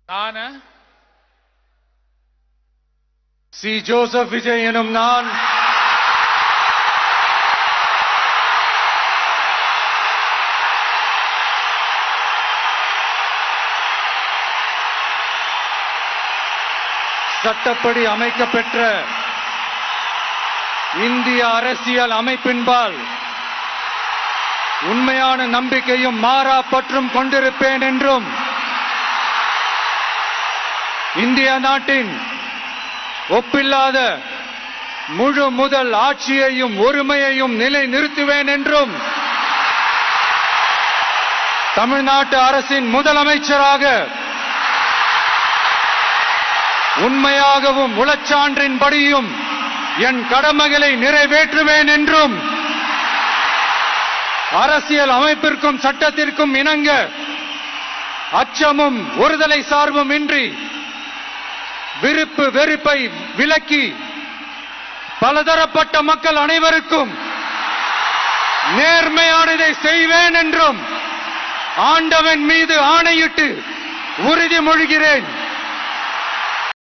நான் C. Joseph Vijay எனும் நான் சட்டப்படி அமைக்கப்பெற்ற இந்திய அரசியல் அமைப்பின்பால் உண்மையான நம்பிக்கையும் மாறா பற்றும் கொண்டிருப்பேன் என்றும் இந்திய நாட்டின் ஒப்பில்லாத முழு முதல் ஆட்சியையும் ஒருமையையும் நிலை நிறுத்துவேன் என்றும் தமிழ்நாட்டு அரசின் முதலமைச்சராக உண்மையாகவும் உளச்சான்றின்படியும் என் கடமைகளை நிறைவேற்றுவேன் என்றும் அரசியல் அமைப்பிற்கும் சட்டத்திற்கும் இணங்க அச்சமும் ஒருதலை சார்பும் இன்றி விருப்பு வெறுப்பை விலக்கி பலதரப்பட்ட மக்கள் அனைவருக்கும் நேர்மையானதை செய்வேன் என்றும் ஆண்டவன் மீது ஆணையிட்டு உறுதிமொழிகிறேன்.